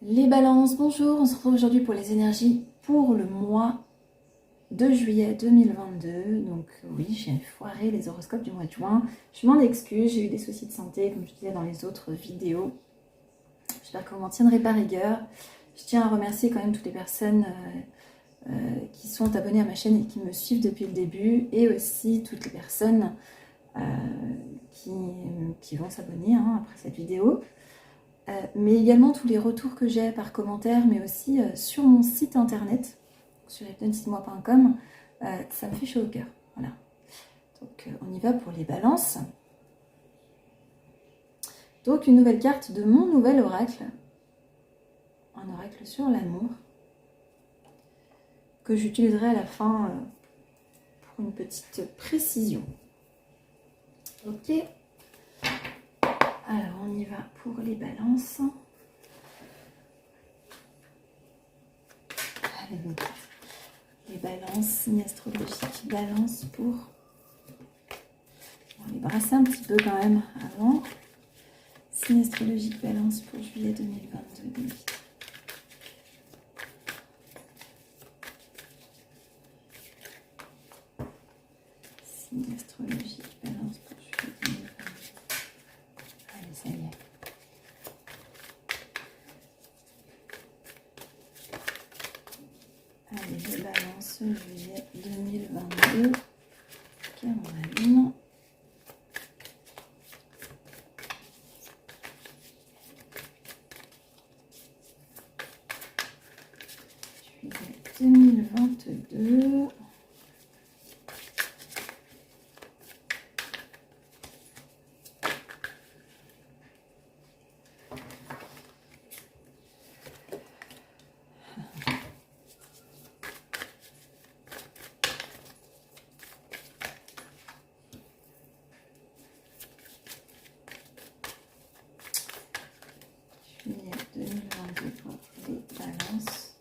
Les balances, bonjour, on se retrouve aujourd'hui pour les énergies pour le mois de juillet 2022. Donc oui, j'ai foiré les horoscopes du mois de juin. Je m'en excuse, j'ai eu des soucis de santé comme je disais dans les autres vidéos. J'espère que vous m'en tiendrez par rigueur. Je tiens à remercier quand même toutes les personnes qui sont abonnées à ma chaîne et qui me suivent depuis le début, et aussi toutes les personnes qui vont s'abonner après cette vidéo. Mais également tous les retours que j'ai par commentaire, mais aussi sur mon site internet, sur hypnotismoi.com, ça me fait chaud au cœur. Voilà. Donc on y va pour les balances. Donc une nouvelle carte de mon nouvel oracle, un oracle sur l'amour, que j'utiliserai à la fin pour une petite précision. Ok. Alors on y va pour les balances. Allez, donc, les balances, signe astrologique, balance pour... On va les brasser un petit peu quand même avant. Signe astrologique, balance pour juillet 2022. Signe astrologique, balance pour juillet 2022. Allez, ça y est. Allez, je balance juillet 2022. Ok, on allume. Juillet 2022. Juillet 2022 pour les balances.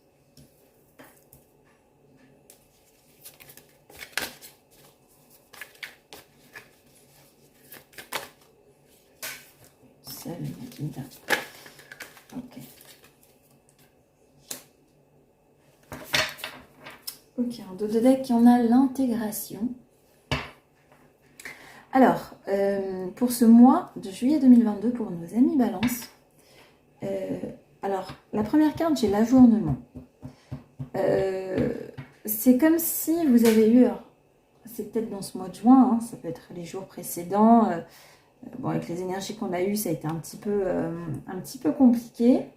Seul guide. Ok. Ok, en dos de deck, on a l'intégration. Alors, pour ce mois de juillet 2022, pour nos amis balance, alors, la première carte, j'ai l'ajournement. C'est comme si vous avez eu, c'est peut-être dans ce mois de juin, ça peut être les jours précédents. Bon, avec les énergies qu'on a eues, ça a été un petit peu compliqué.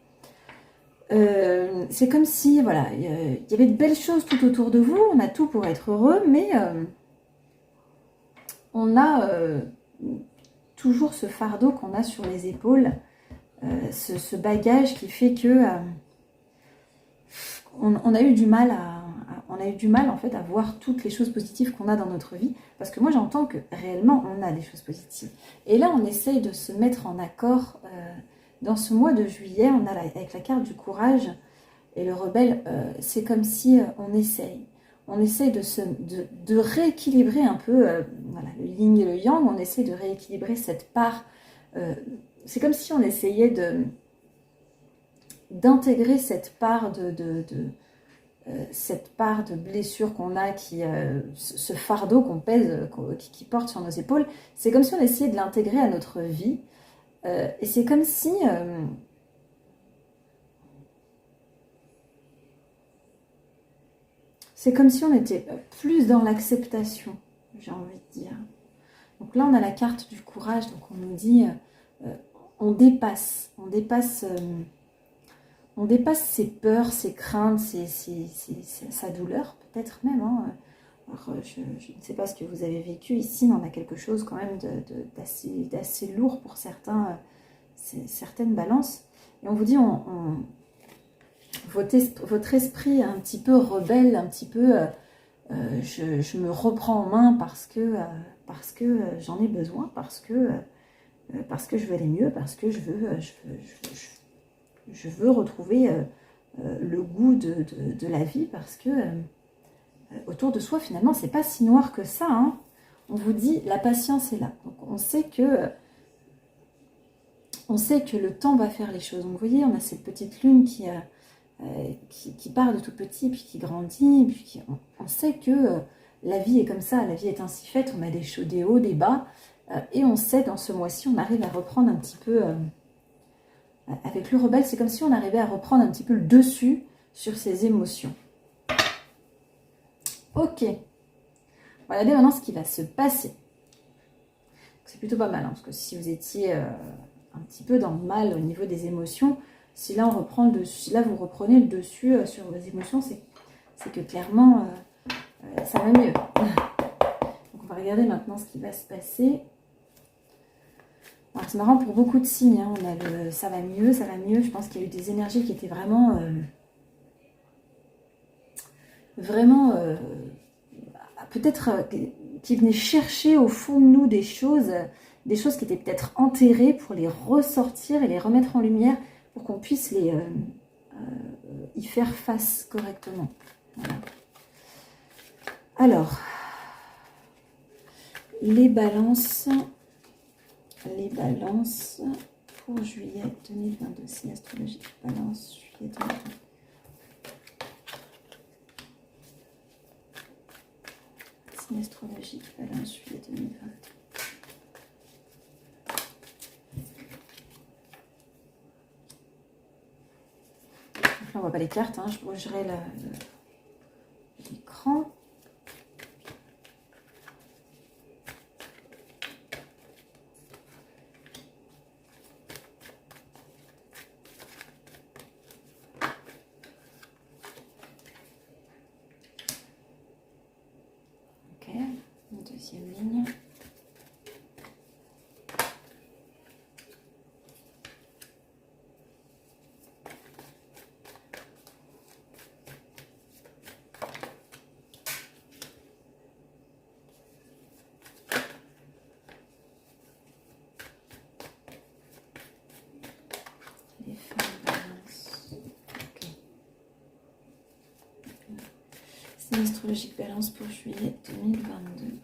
C'est comme si, voilà, il y avait de belles choses tout autour de vous, on a tout pour être heureux, mais on a toujours ce fardeau qu'on a sur les épaules, ce bagage qui fait que on a eu du mal en fait à voir toutes les choses positives qu'on a dans notre vie, parce que moi j'entends que réellement on a des choses positives. Et là on essaye de se mettre en accord. Dans ce mois de juillet, on a avec la carte du courage et le rebelle, c'est comme si on essaye de rééquilibrer un peu, voilà, le yin et le yang, on essaye de rééquilibrer cette part. C'est comme si on essayait d'intégrer cette part cette part de blessure qu'on a, ce fardeau qu'on pèse, qui porte sur nos épaules. C'est comme si on essayait de l'intégrer à notre vie. Et c'est comme si... c'est comme si on était plus dans l'acceptation, j'ai envie de dire. Donc là, on a la carte du courage, donc on nous dit, on dépasse ses peurs, ses craintes, sa douleur, peut-être même. Alors, je ne sais pas ce que vous avez vécu ici, mais on a quelque chose quand même d'assez lourd pour certaines balances. Et on vous dit, votre esprit est un petit peu rebelle, un petit peu, je me reprends en main parce que j'en ai besoin, parce que je veux aller mieux, parce que je veux retrouver le goût de la vie, parce que autour de soi, finalement, c'est pas si noir que ça. On vous dit, la patience est là. Donc, on sait que on sait que le temps va faire les choses. Donc vous voyez, on a cette petite lune qui part de tout petit, puis qui grandit, puis on sait que la vie est comme ça, la vie est ainsi faite, on a des hauts, des bas, et on sait dans ce mois-ci, on arrive à reprendre un petit peu, avec le rebelle, c'est comme si on arrivait à reprendre un petit peu le dessus sur ses émotions. Ok, on va regarder maintenant ce qui va se passer. C'est plutôt pas mal, hein, parce que si vous étiez un petit peu dans le mal au niveau des émotions, si là on reprend le dessus, là vous reprenez le dessus sur vos émotions, c'est que clairement ça va mieux. Donc on va regarder maintenant ce qui va se passer. Alors c'est marrant pour beaucoup de signes, hein, on a le ça va mieux, ça va mieux. Je pense qu'il y a eu des énergies qui étaient vraiment peut-être qui venaient chercher au fond de nous des choses qui étaient peut-être enterrées pour les ressortir et les remettre en lumière pour qu'on puisse y faire face correctement. Voilà. Alors, les balances pour juillet 2022, signe astrologique, balance, juillet 2022. Signe astrologique, balance, juillet 2022. Donc là, on voit pas les cartes, hein. Je bougerai l'écran. Deuxième ligne. Les femmes balance. Ok. C'est l'astrologique balance pour juillet 2022.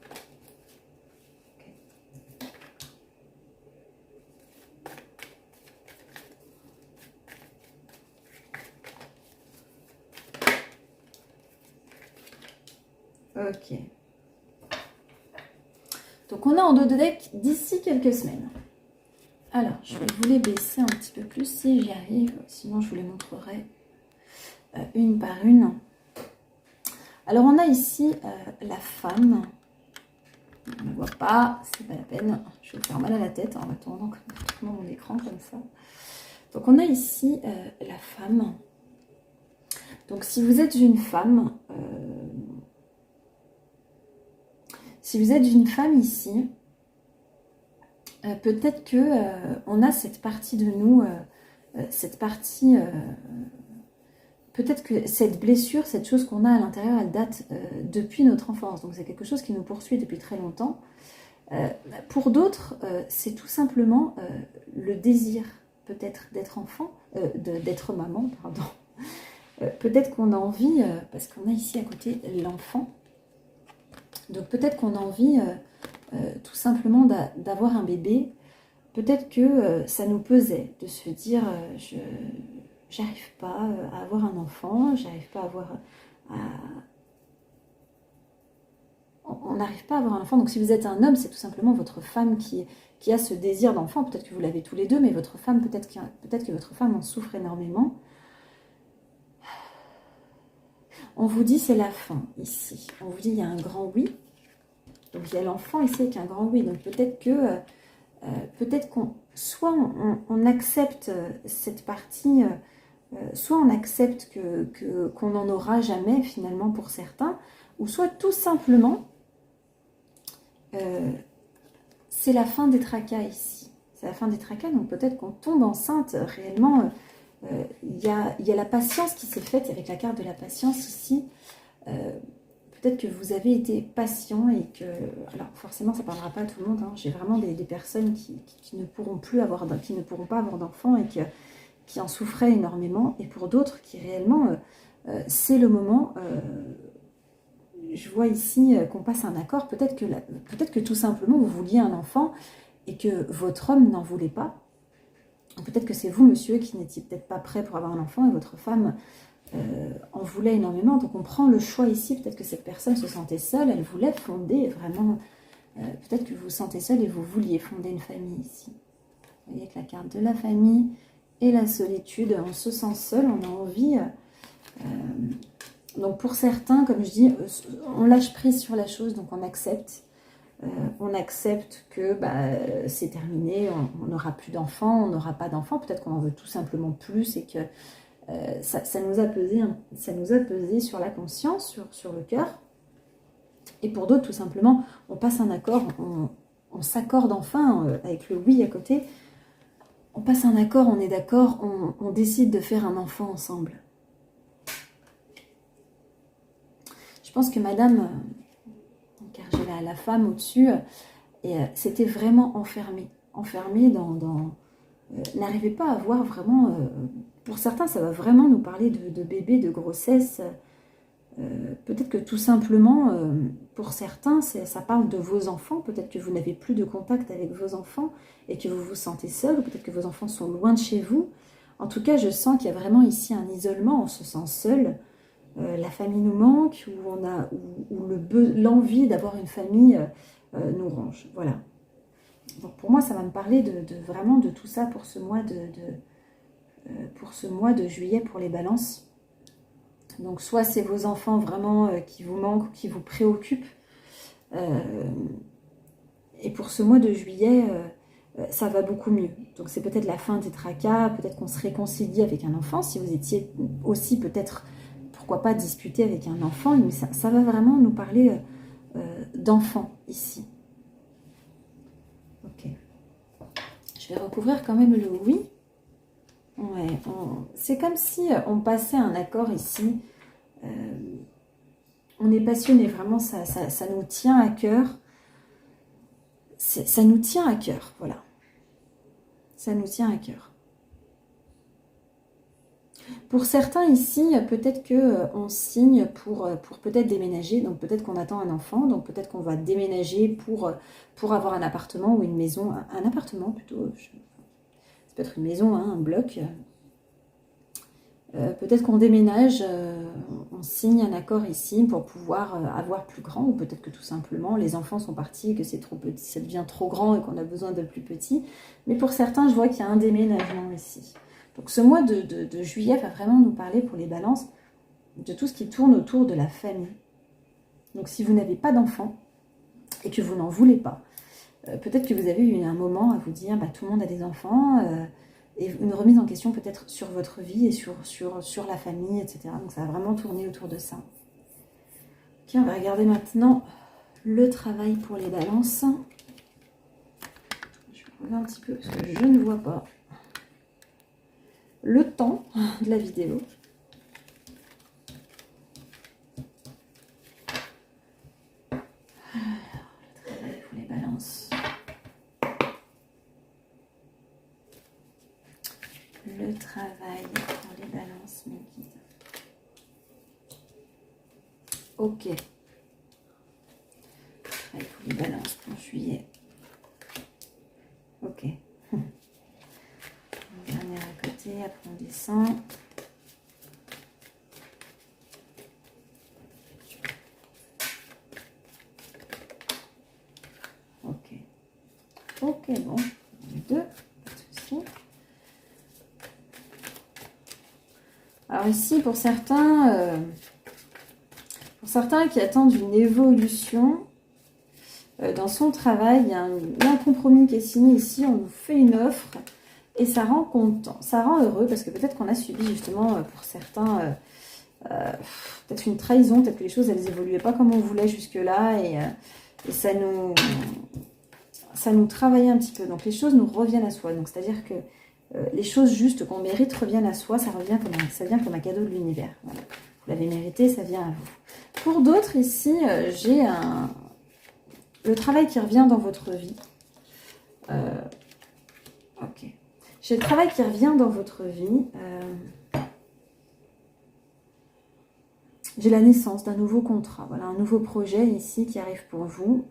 Ok. Donc on a en dos de deck d'ici quelques semaines. Alors, je vais vous les baisser un petit peu plus si j'y arrive. Sinon, je vous les montrerai une par une. Alors, on a ici la femme. On ne voit pas, c'est pas la peine. Je vais me faire mal à la tête en attendant mon écran comme ça. Donc, on a ici la femme. Donc, si vous êtes une femme... Si vous êtes une femme ici, peut-être que on a cette partie de nous, peut-être que cette blessure, cette chose qu'on a à l'intérieur, elle date depuis notre enfance. Donc c'est quelque chose qui nous poursuit depuis très longtemps. Pour d'autres, c'est tout simplement le désir, peut-être d'être enfant, d'être maman, pardon. Peut-être qu'on a envie, parce qu'on a ici à côté l'enfant. Donc peut-être qu'on a envie tout simplement d'avoir un bébé. Peut-être que ça nous pesait de se dire j'arrive pas à avoir un enfant, j'arrive pas à avoir... On n'arrive pas à avoir un enfant. Donc si vous êtes un homme, c'est tout simplement votre femme qui a ce désir d'enfant. Peut-être que vous l'avez tous les deux, mais votre femme, peut-être que votre femme en souffre énormément. On vous dit c'est la fin ici. On vous dit il y a un grand oui. Donc il y a l'enfant ici avec un grand oui. Donc peut-être qu'on soit on accepte cette partie, soit on accepte qu'on n'en aura jamais finalement pour certains, ou soit tout simplement c'est la fin des tracas ici. C'est la fin des tracas, donc peut-être qu'on tombe enceinte réellement. Il y a la patience qui s'est faite avec la carte de la patience ici. Peut-être que vous avez été patient et que... Alors forcément ça ne parlera pas à tout le monde. Hein. J'ai vraiment des personnes qui ne pourront pas avoir d'enfants et qui en souffraient énormément. Et pour d'autres qui réellement, c'est le moment... je vois ici qu'on passe un accord. Peut-être que tout simplement vous vouliez un enfant et que votre homme n'en voulait pas. peut-être que c'est vous, monsieur, qui n'étiez peut-être pas prêt pour avoir un enfant et votre femme en voulait énormément. Donc on prend le choix ici, peut-être que cette personne se sentait seule, elle voulait fonder vraiment, peut-être que vous vous sentez seul et vous vouliez fonder une famille ici. Vous voyez, avec la carte de la famille et la solitude, on se sent seul, on a envie... donc pour certains, comme je dis, on lâche prise sur la chose, donc on accepte. On accepte que c'est terminé, on n'aura plus d'enfants, on n'aura pas d'enfants, peut-être qu'on en veut tout simplement plus et que ça nous a pesé sur la conscience, sur le cœur. Et pour d'autres, tout simplement, on passe un accord, on s'accorde enfin avec le oui à côté. On passe un accord, on est d'accord, on décide de faire un enfant ensemble. Je pense que madame, car j'ai la femme au-dessus, et c'était vraiment enfermée dans n'arrivait pas à voir vraiment, pour certains ça va vraiment nous parler de bébé, de grossesse, peut-être que tout simplement, pour certains, ça parle de vos enfants, peut-être que vous n'avez plus de contact avec vos enfants et que vous vous sentez seul, ou peut-être que vos enfants sont loin de chez vous. En tout cas, je sens qu'il y a vraiment ici un isolement, on se sent seul, la famille nous manque, où l'envie d'avoir une famille nous ronge. Voilà. Donc pour moi, ça va me parler vraiment de tout ça pour ce mois de juillet pour les balances. Donc soit c'est vos enfants vraiment qui vous manquent, qui vous préoccupent. Et pour ce mois de juillet, ça va beaucoup mieux. Donc c'est peut-être la fin des tracas, peut-être qu'on se réconcilie avec un enfant. Si vous étiez aussi peut-être, pourquoi pas, disputé avec un enfant. Mais ça va vraiment nous parler d'enfants ici. Ok. Je vais recouvrir quand même le oui. Ouais, c'est comme si on passait un accord ici. On est passionné, vraiment, ça nous tient à cœur. Ça nous tient à cœur, voilà. Ça nous tient à cœur. Pour certains ici, peut-être qu'on signe pour peut-être déménager, donc peut-être qu'on attend un enfant, donc peut-être qu'on va déménager pour avoir un appartement ou une maison, un appartement plutôt, ça peut être une maison, hein, un bloc. Peut-être qu'on déménage, on signe un accord ici pour pouvoir avoir plus grand, ou peut-être que tout simplement les enfants sont partis et que c'est trop petit, ça devient trop grand et qu'on a besoin de plus petit. Mais pour certains, je vois qu'il y a un déménagement ici. Donc ce mois de juillet va vraiment nous parler pour les balances de tout ce qui tourne autour de la famille. Donc si vous n'avez pas d'enfants et que vous n'en voulez pas, peut-être que vous avez eu un moment à vous dire tout le monde a des enfants, et une remise en question peut-être sur votre vie et sur la famille, etc. Donc ça va vraiment tourner autour de ça. Ok, on va regarder maintenant le travail pour les balances. Je vais regarder un petit peu parce que je ne vois pas le temps de la vidéo. Alors, le travail pour les balances. Le travail pour les balances, mes guides. Ok. Travail pour les balances pour juillet. Ok. Dernière à côté, après on descend. Ok. Ok, bon. Les deux, pas de souci. Alors ici, pour certains qui attendent une évolution dans son travail, il y a un compromis qui est signé ici, on nous fait une offre et ça rend content, ça rend heureux parce que peut-être qu'on a subi justement pour certains peut-être une trahison, peut-être que les choses elles évoluaient pas comme on voulait jusque-là et ça nous travaillait un petit peu. Donc les choses nous reviennent à soi. Donc c'est-à-dire que les choses justes qu'on mérite reviennent à soi, ça vient comme un cadeau de l'univers. Voilà. Vous l'avez mérité, ça vient à vous. Pour d'autres ici, j'ai le travail qui revient dans votre vie. Ok. J'ai le travail qui revient dans votre vie. J'ai la naissance d'un nouveau contrat. Voilà, un nouveau projet ici qui arrive pour vous.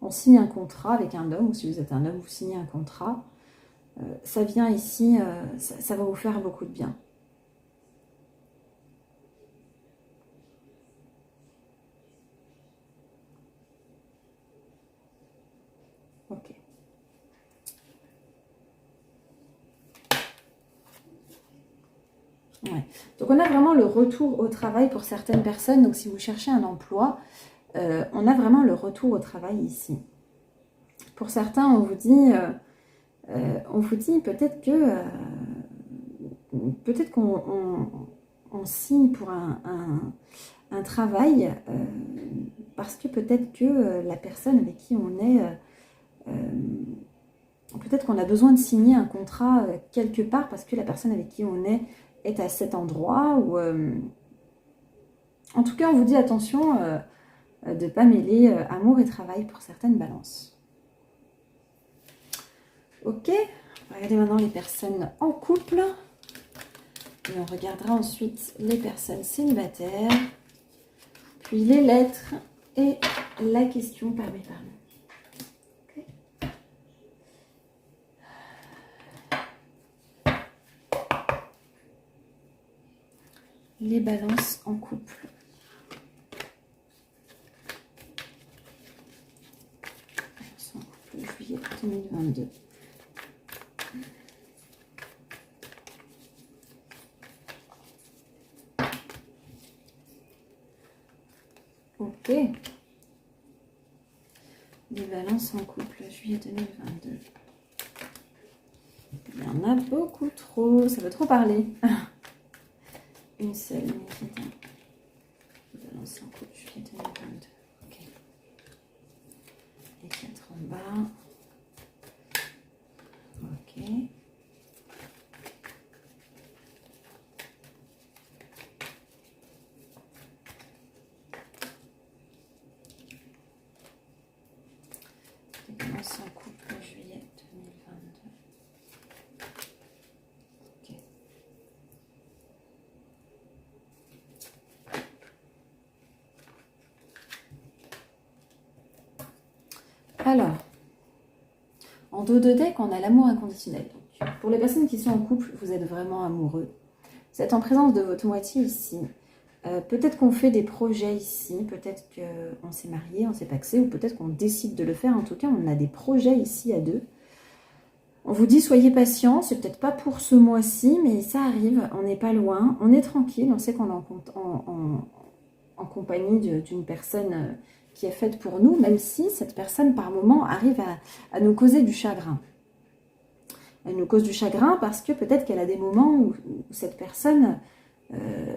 On signe un contrat avec un homme, ou si vous êtes un homme, vous signez un contrat. ça vient ici, ça va vous faire beaucoup de bien. Ok. Ouais. Donc on a vraiment le retour au travail pour certaines personnes. Donc si vous cherchez un emploi, on a vraiment le retour au travail ici. Pour certains, on vous dit peut-être qu'on signe pour un travail parce que peut-être que la personne avec qui on est, peut-être qu'on a besoin de signer un contrat quelque part parce que la personne avec qui on est à cet endroit. Ou en tout cas, on vous dit attention de ne pas mêler amour et travail pour certaines balances. Ok, regardez maintenant les personnes en couple. Et on regardera ensuite les personnes célibataires, puis les lettres et la question par mes parents. Okay. Les balances en couple. Balance en couple, juillet 2022. Ok. Les balances en couple, juillet 2022. Il y en a beaucoup trop, ça veut trop parler. Une seule, les balances en couple, juillet 2022. Ok. Les 4 en bas. Ok. En couple juillet 2022. Ok. Alors, en dos de deck, on a l'amour inconditionnel. Donc, pour les personnes qui sont en couple, vous êtes vraiment amoureux. Vous êtes en présence de votre moitié ici. Peut-être qu'on fait des projets ici, peut-être qu'on s'est marié, on s'est pacsé, ou peut-être qu'on décide de le faire. En tout cas, on a des projets ici à deux. On vous dit, soyez patient, c'est peut-être pas pour ce mois-ci, mais ça arrive, on n'est pas loin, on est tranquille, on sait qu'on est en compagnie d'une personne qui est faite pour nous, même si cette personne, par moment, arrive à nous causer du chagrin. Elle nous cause du chagrin parce que peut-être qu'elle a des moments où cette personne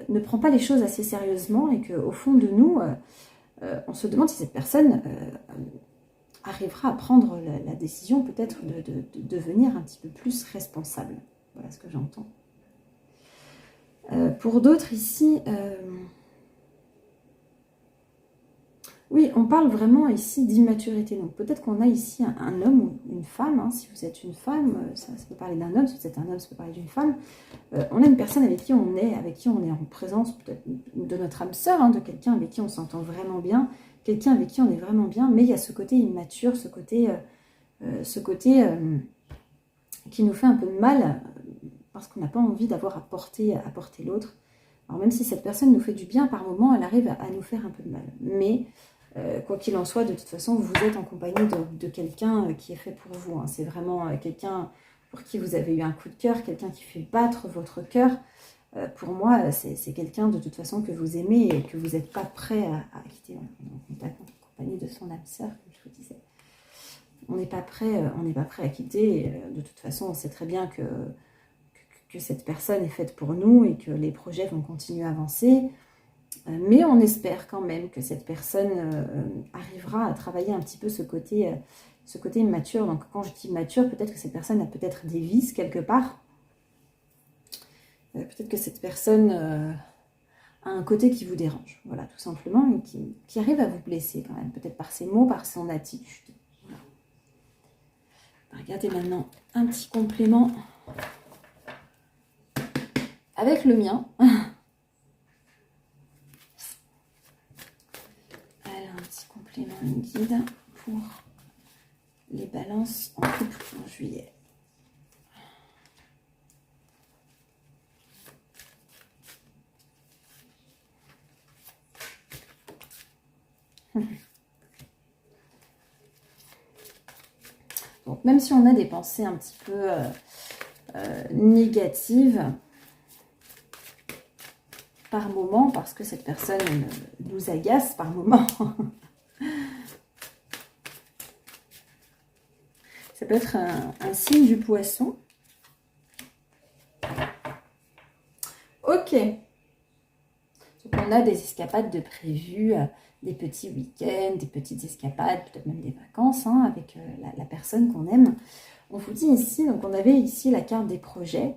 ne prend pas les choses assez sérieusement et qu'au fond de nous, on se demande si cette personne arrivera à prendre la décision peut-être de devenir un petit peu plus responsable. Voilà ce que j'entends. Pour d'autres ici, oui, on parle vraiment ici d'immaturité. Donc peut-être qu'on a ici un homme ou une femme. Hein. Si vous êtes une femme, ça peut parler d'un homme. Si vous êtes un homme, ça peut parler d'une femme. On a une personne avec qui on est en présence peut-être de notre âme sœur, hein, de quelqu'un avec qui on s'entend vraiment bien, quelqu'un avec qui on est vraiment bien, mais il y a ce côté immature, ce côté qui nous fait un peu de mal parce qu'on n'a pas envie d'avoir à porter l'autre. Alors même si cette personne nous fait du bien, par moment, elle arrive à nous faire un peu de mal. Mais quoi qu'il en soit, de toute façon, vous êtes en compagnie de quelqu'un qui est fait pour vous. Hein. C'est vraiment quelqu'un pour qui vous avez eu un coup de cœur, quelqu'un qui fait battre votre cœur. Pour moi, c'est quelqu'un de toute façon que vous aimez et que vous n'êtes pas prêt à quitter. On est en compagnie de son âme sœur, comme je vous disais. On n'est pas prêt à quitter. De toute façon, on sait très bien que cette personne est faite pour nous et que les projets vont continuer à avancer. Mais on espère quand même que cette personne arrivera à travailler un petit peu ce côté immature. Donc quand je dis mature, peut-être que cette personne a peut-être des vices quelque part. Peut-être que cette personne a un côté qui vous dérange. Voilà, tout simplement, et qui arrive à vous blesser quand même. Peut-être par ses mots, par son attitude. Voilà. Regardez maintenant un petit complément avec le mien. Alors, un petit complément, une guide pour les balances en couple en juillet. Donc, même si on a des pensées un petit peu négatives par moment, parce que cette personne nous agace par moment, ça peut être un signe du poisson. Ok. Donc, on a des escapades de prévues, des petits week-ends, des petites escapades, peut-être même des vacances hein, avec la personne qu'on aime. On vous dit ici, donc on avait ici la carte des projets.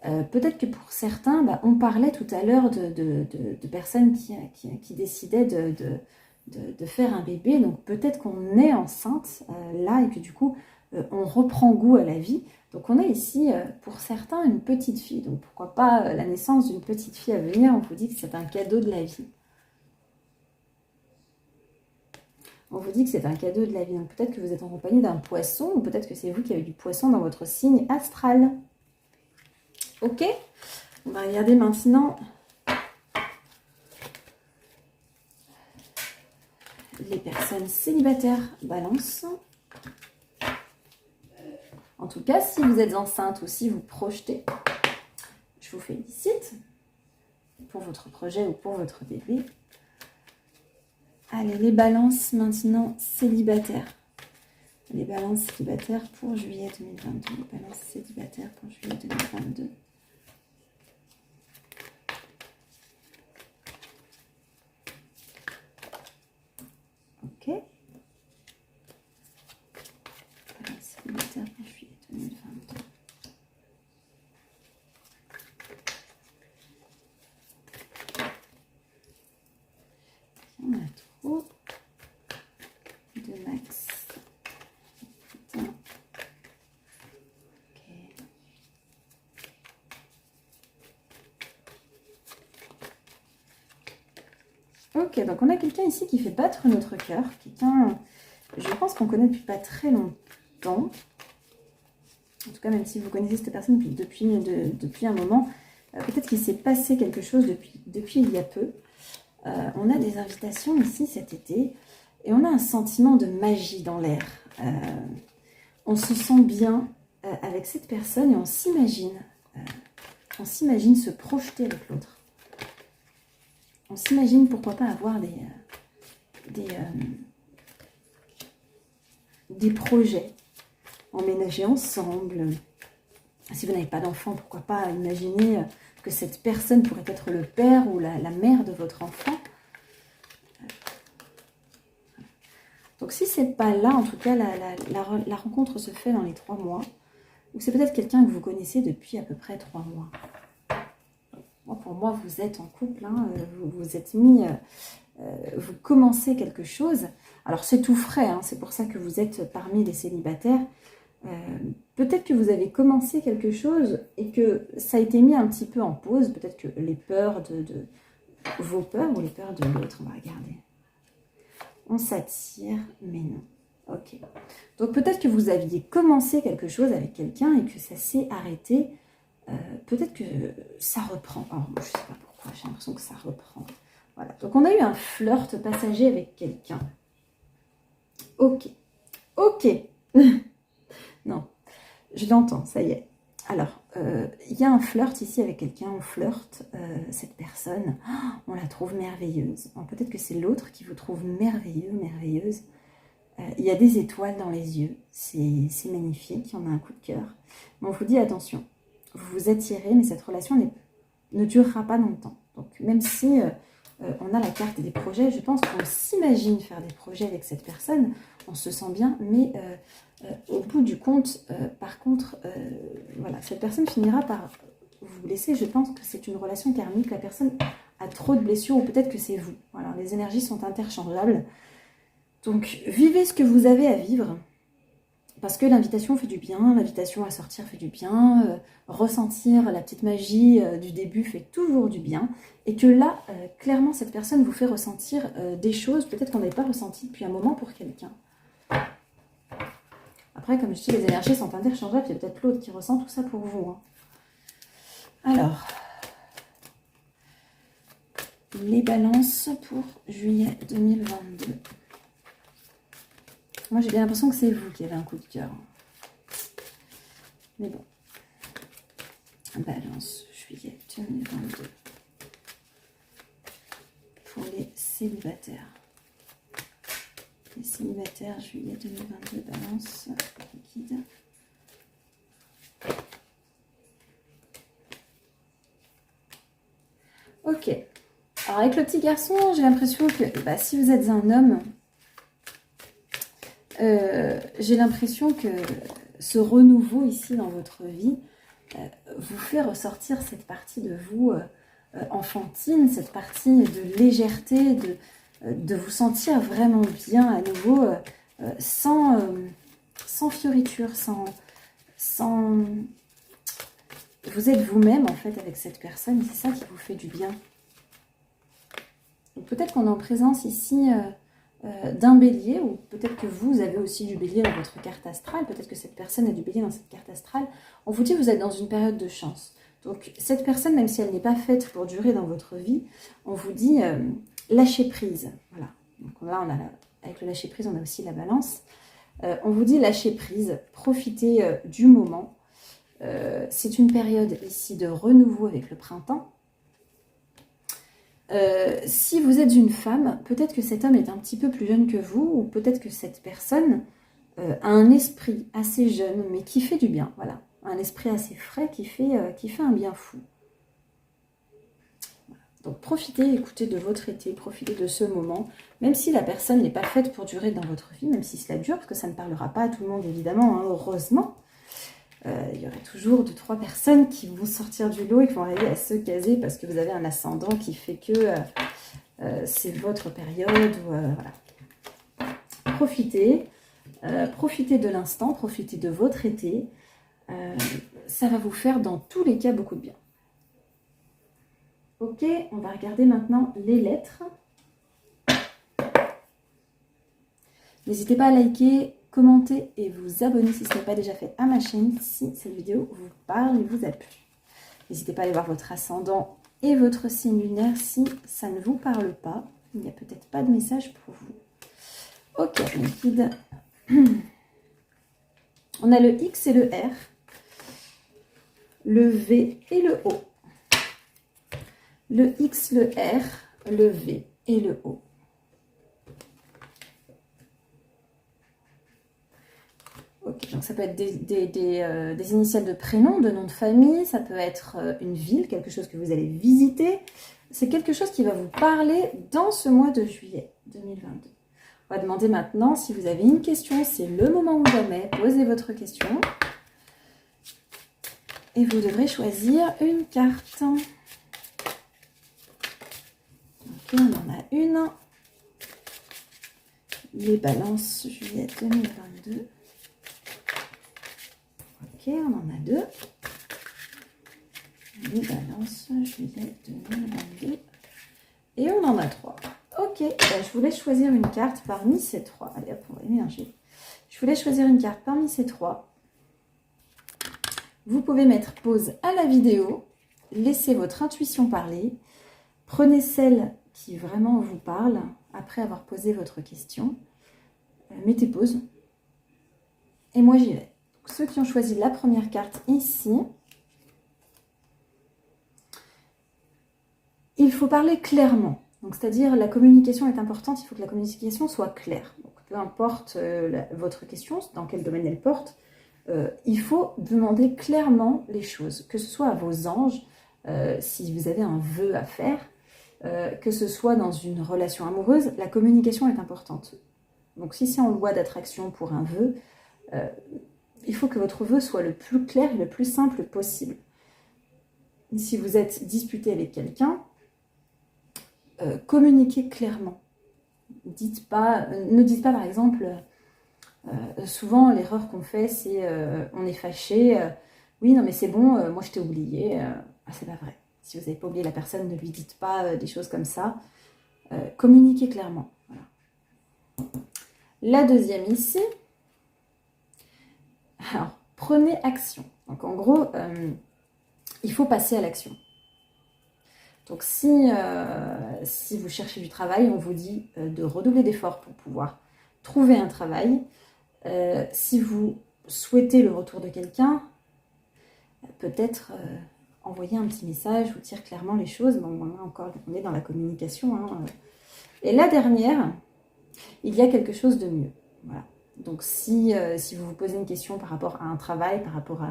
Peut-être que pour certains, on parlait tout à l'heure de personnes qui décidaient de faire un bébé. Donc peut-être qu'on est enceinte là et que du coup, on reprend goût à la vie. Donc on a ici, pour certains, une petite fille. Donc pourquoi pas la naissance d'une petite fille à venir. On vous dit que c'est un cadeau de la vie. On vous dit que c'est un cadeau de la vie. Donc peut-être que vous êtes en compagnie d'un poisson ou peut-être que c'est vous qui avez du poisson dans votre signe astral. Ok, on va regarder maintenant les personnes célibataires Balance. En tout cas, si vous êtes enceinte ou si vous projetez, je vous félicite pour votre projet ou pour votre bébé. Allez, les balances maintenant célibataires. Les balances célibataires pour juillet 2022. Les balances célibataires pour juillet 2022. Ok. Balances célibataires pour juillet 2022. On a trop de max. Putain. Ok, donc on a quelqu'un ici qui fait battre notre cœur. Quelqu'un, je pense qu'on connaît depuis pas très longtemps. En tout cas, même si vous connaissez cette personne depuis un moment, peut-être qu'il s'est passé quelque chose depuis il y a peu. On a des invitations ici cet été et on a un sentiment de magie dans l'air. On se sent bien avec cette personne et on s'imagine se projeter avec l'autre. On s'imagine pourquoi pas avoir des projets, emménager ensemble. Si vous n'avez pas d'enfant, pourquoi pas imaginer que cette personne pourrait être le père ou la mère de votre enfant. Donc si c'est pas là, en tout cas, la rencontre se fait dans les 3 mois. Ou c'est peut-être quelqu'un que vous connaissez depuis à peu près 3 mois. Bon, pour moi, vous êtes en couple, hein, vous êtes mis, vous commencez quelque chose. Alors c'est tout frais, hein, c'est pour ça que vous êtes parmi les célibataires. Peut-être que vous avez commencé quelque chose et que ça a été mis un petit peu en pause. Peut-être que les peurs vos peurs ou les peurs de l'autre, on va regarder. On s'attire, mais non. Ok. Donc peut-être que vous aviez commencé quelque chose avec quelqu'un et que ça s'est arrêté. Peut-être que ça reprend. Alors, je ne sais pas pourquoi, j'ai l'impression que ça reprend. Voilà. Donc on a eu un flirt passager avec quelqu'un. Ok. Ok. Non, je l'entends, ça y est. Alors, il y a un flirt ici avec quelqu'un, on flirte, cette personne, on la trouve merveilleuse. Peut-être que c'est l'autre qui vous trouve merveilleux, merveilleuse. Il y a des étoiles dans les yeux, c'est magnifique, il y en a un coup de cœur. Mais on vous dit attention, vous vous attirez, mais cette relation ne durera pas longtemps. Donc même si on a la carte des projets, je pense qu'on s'imagine faire des projets avec cette personne, on se sent bien, mais au bout du compte, par contre, voilà, cette personne finira par vous laisser. Je pense que c'est une relation karmique, la personne a trop de blessures, ou peut-être que c'est vous. Voilà, les énergies sont interchangeables. Donc, vivez ce que vous avez à vivre, parce que l'invitation fait du bien, l'invitation à sortir fait du bien, ressentir la petite magie du début fait toujours du bien, et que là, clairement, cette personne vous fait ressentir des choses, peut-être qu'on n'avait pas ressenti depuis un moment pour quelqu'un. Après, comme je dis, les énergies sont interchangeables, il y a peut-être l'autre qui ressent tout ça pour vous. Hein. Alors, Les balances pour juillet 2022. Moi, j'ai bien l'impression que c'est vous qui avez un coup de cœur. Mais bon. Balance, juillet 2022. Pour les célibataires. Les célibataires, juillet 2022, balance, liquide. Ok. Alors, avec le petit garçon, j'ai l'impression que si vous êtes un homme, j'ai l'impression que ce renouveau ici dans votre vie vous fait ressortir cette partie de vous enfantine, cette partie de légèreté, de vous sentir vraiment bien à nouveau, sans fioriture, sans... Vous êtes vous-même en fait avec cette personne, c'est ça qui vous fait du bien. Peut-être qu'on est en présence ici d'un bélier, ou peut-être que vous avez aussi du bélier dans votre carte astrale, peut-être que cette personne a du bélier dans cette carte astrale. On vous dit que vous êtes dans une période de chance. Donc cette personne, même si elle n'est pas faite pour durer dans votre vie, on vous dit lâcher prise. Voilà. Donc là, avec le lâcher prise, on a aussi la balance. On vous dit lâcher prise, profitez du moment. C'est une période ici de renouveau avec le printemps. Si vous êtes une femme, peut-être que cet homme est un petit peu plus jeune que vous, ou peut-être que cette personne a un esprit assez jeune, mais qui fait du bien, voilà. Un esprit assez frais qui fait un bien fou. Donc profitez, écoutez de votre été, profitez de ce moment, même si la personne n'est pas faite pour durer dans votre vie, même si cela dure, parce que ça ne parlera pas à tout le monde évidemment, hein, heureusement. Il y aurait toujours 2-3 personnes qui vont sortir du lot et qui vont arriver à se caser parce que vous avez un ascendant qui fait que c'est votre période. Voilà. Profitez, profitez de l'instant, profitez de votre été. Ça va vous faire dans tous les cas beaucoup de bien. Ok, on va regarder maintenant les lettres. N'hésitez pas à liker, commenter et vous abonner si ce n'est pas déjà fait à ma chaîne, si cette vidéo vous parle et vous a plu. N'hésitez pas à aller voir votre ascendant et votre signe lunaire si ça ne vous parle pas. Il n'y a peut-être pas de message pour vous. Ok, liquide. On a le X et le R, le V et le O. Le X, le R, le V et le O. Ok, donc ça peut être des initiales de prénom, de nom de famille, ça peut être une ville, quelque chose que vous allez visiter. C'est quelque chose qui va vous parler dans ce mois de juillet 2022. On va demander maintenant si vous avez une question, c'est le moment ou jamais. Posez votre question. Et vous devrez choisir une carte. Ok, on en a une. Les balances juillet 2022. Ok, on en a deux. Les balances juillet 2022. Et on en a trois. Ok, je vous laisse choisir une carte parmi ces trois. Allez hop, on va émerger. Je vous laisse choisir une carte parmi ces trois. Vous pouvez mettre pause à la vidéo. Laissez votre intuition parler. Prenez celle qui vraiment vous parle après avoir posé votre question. Mettez pause. Et moi, j'y vais. Ceux qui ont choisi la première carte ici, il faut parler clairement. Donc, c'est-à-dire, la communication est importante, il faut que la communication soit claire. Donc, peu importe votre question, dans quel domaine elle porte, il faut demander clairement les choses, que ce soit à vos anges, si vous avez un vœu à faire, que ce soit dans une relation amoureuse, la communication est importante. Donc, si c'est en loi d'attraction pour un vœu, il faut que votre vœu soit le plus clair et le plus simple possible. Si vous êtes disputé avec quelqu'un, communiquez clairement. Ne dites pas par exemple, souvent l'erreur qu'on fait, c'est on est fâché, oui non mais c'est bon, moi je t'ai oublié, c'est pas vrai. Si vous n'avez pas oublié la personne, ne lui dites pas des choses comme ça. Communiquez clairement. Voilà. La deuxième ici, alors prenez action. Donc en gros, il faut passer à l'action. Donc si vous cherchez du travail, on vous dit de redoubler d'efforts pour pouvoir trouver un travail. Si vous souhaitez le retour de quelqu'un, peut-être envoyer un petit message ou dire clairement les choses. Bon, là encore, on est dans la communication. Hein. Et la dernière, il y a quelque chose de mieux. Voilà. Donc si vous vous posez une question par rapport à un travail, par rapport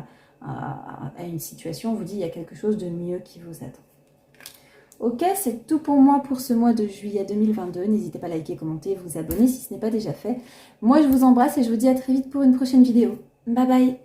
à une situation, on vous dit il y a quelque chose de mieux qui vous attend. Ok, c'est tout pour moi pour ce mois de juillet 2022. N'hésitez pas à liker, commenter, vous abonner si ce n'est pas déjà fait. Moi, je vous embrasse et je vous dis à très vite pour une prochaine vidéo. Bye bye!